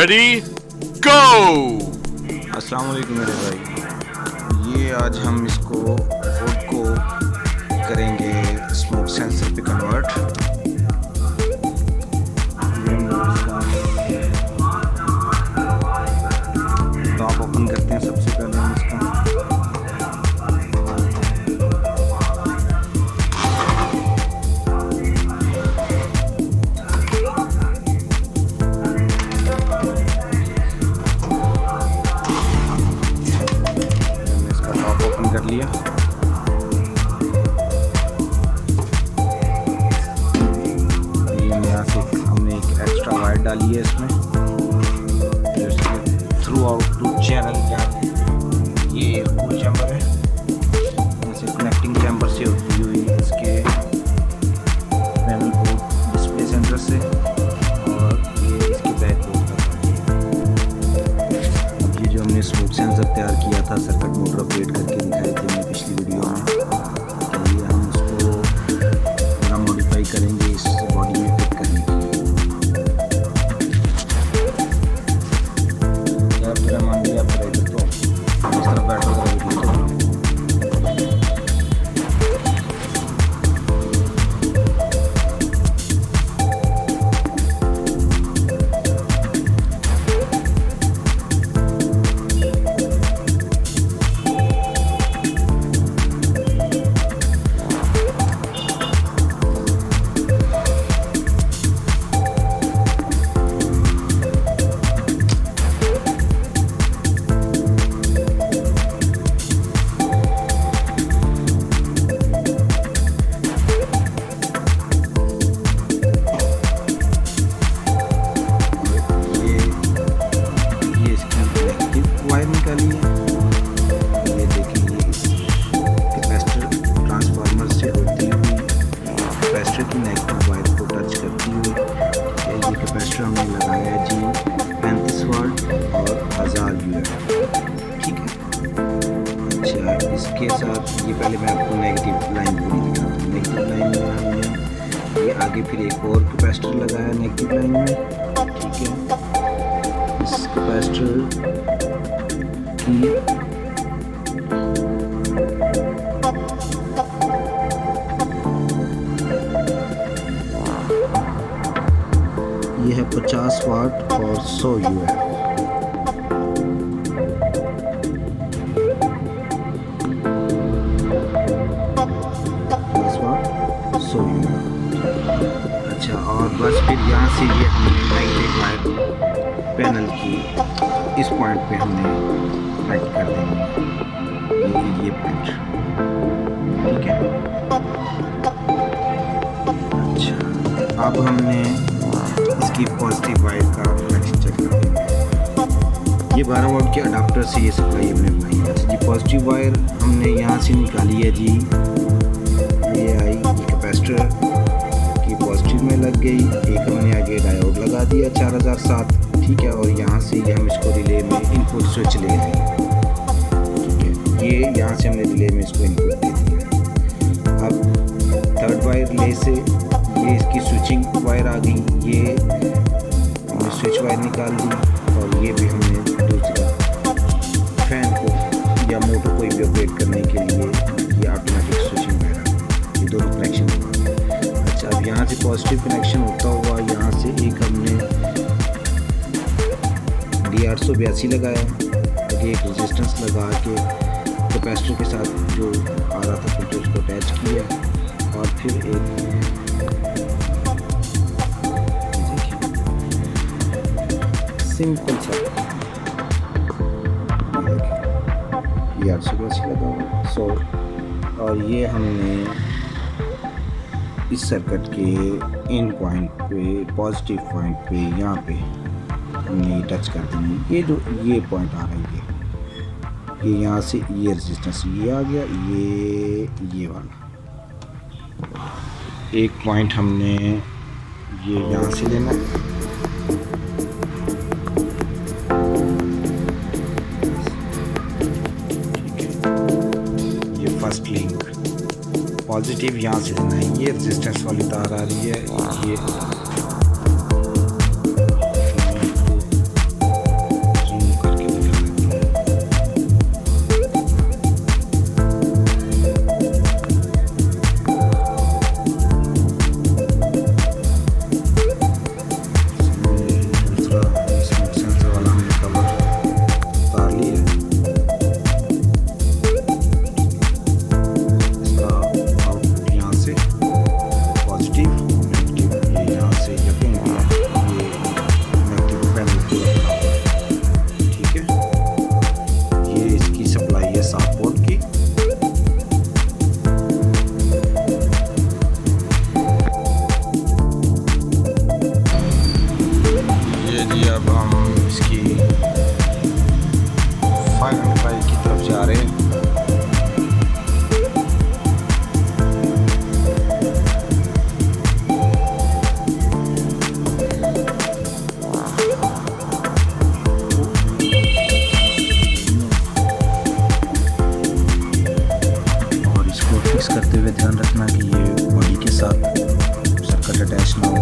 Ready गो। अस्सलाम वालेकुम मेरे भाई। ये आज हम इसको वुड को करेंगे स्मोक सेंसर पे कन्वर्ट। टॉप ओपन करते हैं सबसे पहले हम इसका। कर लिया। ये यहाँ से हमने एक एक्स्ट्रा वायर डाली है इसमें, थ्रू आउट टू चैनल क्या ये कूल चैम्बर है, जैसे कनेक्टिंग चैम्बर से होती हुई इसके पैनल बोर्ड डिस्प्ले सेंटर से, और ये इसके बैक बोर्ड का। अब ये जो हमने स्मोक सेंसर तैयार किया था सर्किट मोटर अपडेट करके दिखाई थी मैंने पिछली वीडियो में, तो ये हम उसको थोड़ा मॉडिफाई करेंगे इस बॉडी में फिट करने के लिए। क्या पूरा मान लिया आप इधर तो इस तरफ बैठो तो हमने लगाया जी 35 वाट और 1000 यूएफ। ठीक है, अच्छा इसके साथ ये पहले मैं आपको नेगेटिव लाइन पूरी दिखाता हूँ। नेगेटिव लाइन में हमने ये आगे फिर एक और कैपेसिटर लगाया नेगेटिव लाइन में। ठीक है, इस कैपेसिटर की ये है 50 वाट और 100 यूएफ। 50 वाट 100 यूएफ। अच्छा, और बस फिर यहाँ से ये हमने नेगेटिव वायर पैनल की इस पॉइंट पे हमने कनेक्ट कर देंगे, ये पॉइंट। ठीक है, अच्छा अब हमने इसकी पॉजिटिव वायर का कनेक्शन चेक करेंगे। ये 12 वाट के अडाप्टर से ये सप्लाई हमने बनाई है जी। पॉजिटिव वायर हमने यहाँ से निकाली है जी, ये आई ये कैपेसिटर की पॉजिटिव में लग गई। एक हमने आगे डायोड लगा दिया 4007। ठीक है, और यहाँ से ये हम इसको रिले में इनपुट स्विच ले लेंगे। ठीक है, ये यहाँ से हमने रिले में इसको इनपुट दे दिया। अब थर्ड वायर रिले से ये इसकी स्विचिंग वायर आ गई, ये हमने स्विच वायर निकाल दी, और ये भी हमने दूसरा फैन को या मोटर को भी ऑपरेट करने के लिए ये ऑटोमेटिक स्विचिंग वायर आ गई। ये दोनों कनेक्शन हुआ। अच्छा, अब यहाँ से पॉजिटिव कनेक्शन होता हुआ यहाँ से एक हमने D882 लगाया, आगे एक रेजिस्टेंस लगा के कैपेसिटर के साथ जो आ रहा था फिर उसको अटैच किया, और फिर एक सिंपल सा ये 882 लगा 100। और ये हमने इस सर्किट के इन पॉइंट पे पॉजिटिव पॉइंट पे यहाँ पे हमने टच कर देंगे। ये जो ये पॉइंट आ रहा है ये यहाँ से ये रेजिस्टेंस ये आ गया, ये वाला एक पॉइंट हमने ये यहाँ से लेना। फर्स्ट लिंक पॉजिटिव यहाँ से देना है। ये रेजिस्टेंस वाली तार आ रही है, ये ध्यान रखना कि ये बॉडी के साथ सर्किट अटैच ना हो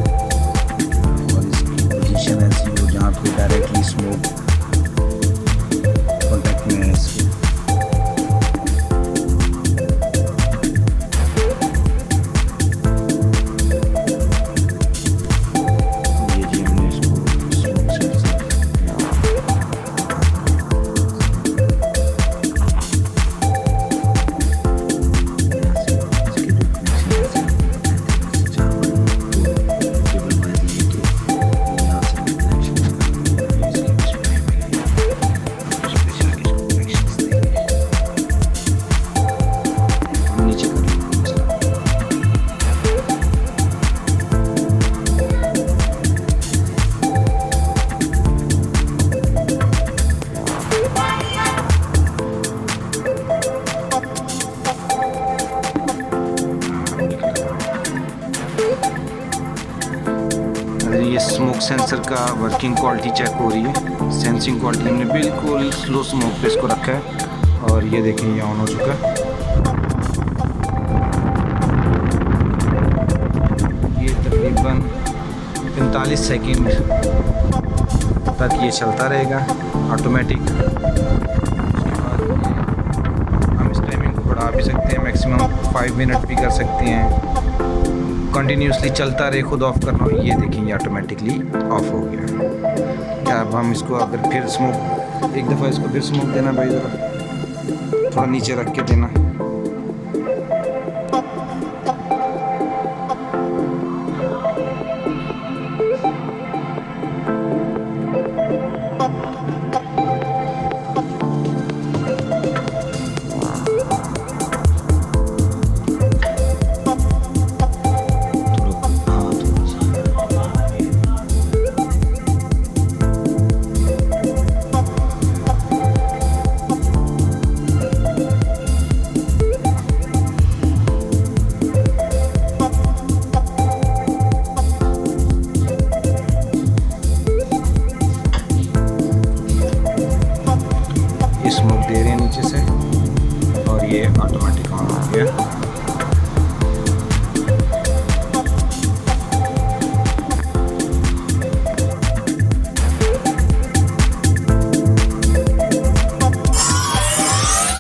और इसकी पोजीशन ऐसी हो जहाँ पे डायरेक्टली स्मोक कॉन्टैक्ट में है इसके। ये स्मोक सेंसर का वर्किंग क्वालिटी चेक हो रही है। सेंसिंग क्वालिटी हमने बिल्कुल स्लो स्मोक पे इसको रखा है और ये देखें ये ऑन हो चुका है। ये तकरीबन 45 सेकंड तक ये चलता रहेगा ऑटोमेटिक। उसके बाद हम इस टाइमिंग को बढ़ा भी सकते हैं, मैक्सिमम 5 मिनट भी कर सकते हैं। कंटिन्यूसली चलता रहे, खुद ऑफ करना हो। ये देखें ये ऑटोमेटिकली ऑफ हो गया। या अब हम इसको अगर फिर स्मोक एक दफ़ा इसको फिर स्मोक देना भाई, ज़रा थोड़ा नीचे रख के देना। स्मोक दे रहे हैं नीचे से और ये ऑटोमेटिक ऑन हो गया।